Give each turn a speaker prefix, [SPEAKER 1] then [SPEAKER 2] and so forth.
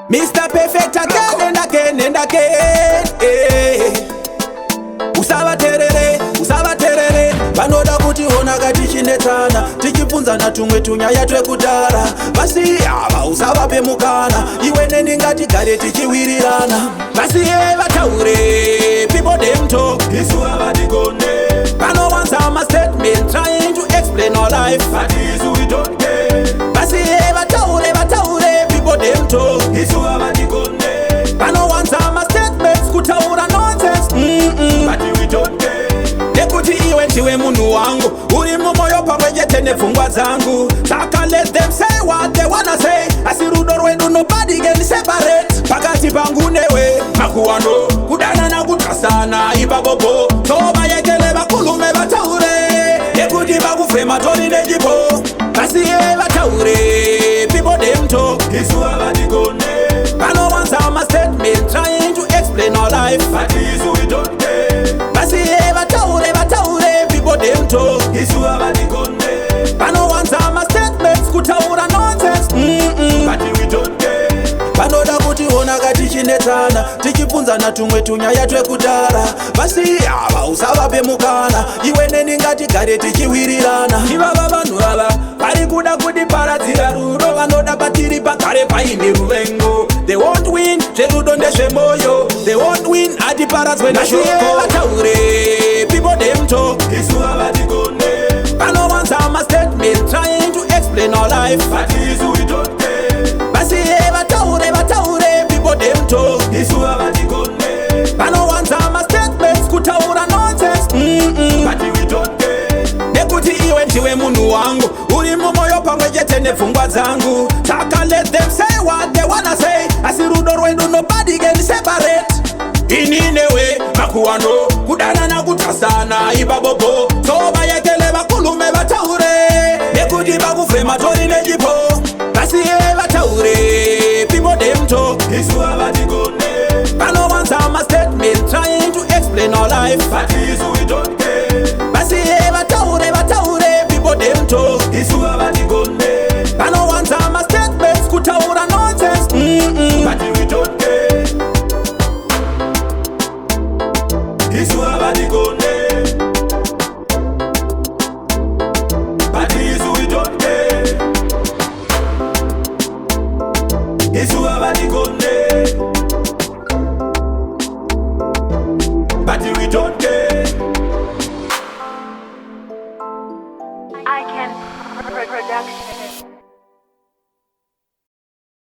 [SPEAKER 1] Mr. Perfect again and again and again. Usabaterere vanoda kuti ona katichinetsana tichibvunzana tumwe tunyaya twekudhara basi ava usavape mukana iwe neni ngatigare tichiwirirana vasiye vataure people them talk isu avatikone vano want some statement trying to explain our life but isu we don't care vasiye vataure people them talk isu avatikone vano want some statements kutaura nonsense but we don't care nekuti iwe ndiwe munhu wangu uri mumoyo pamwechete nepfungwa dzangu saka let them say what they wanna say asi rudo rwedu nobody can separate pakati pangu newe makuwano kudanana kutasana ipapopo tovayekele vakulume vataure nekuti vakufema tori nechipo vasiye vataure people them talk isu avatikone vano want some statement trying to explain our life but isu we don't care vasiye vataure people them talk isu avatikone vano want some statements kutaura nonsense but we don't care vanoda kuti ona katichinetsana tichibvunzana tumwe tunyaya twekudhara vasi ava usavape mukana iwe neni ngatigare tichiwirirana ivava vanhu ava vari kuda kutiparadzira rudo vanoda patiri pagare paine ruvengo they won't win zverudo ndezvemoyo they won't win atiparadzwe nashoko vataure people them talk isu avatikone vano want some statement trying to explain our life but isu we don't care vasiye vataure people them talk isu avatikone vano want some statements kutaura nonsense but we don't care nekuti iwe ndiwe munhu wangu uri mumoyo pamwechete nepfungwa dzangu saka let them say what they wanna say asi rudo rwedu nobody can separate ini newe makuwano kudanana kutasana ipapopo tovayekele vakulume vataure nekuti vakufema tori nechipo vasiye vataure people them talk isu avatikone vano want some statement trying to explain our life but isu we don't care vasiye vataure people them talk isu avatikone vano want some statements kutaura nonsense but we don't care isu avatikone but isu we don't care isu avatikone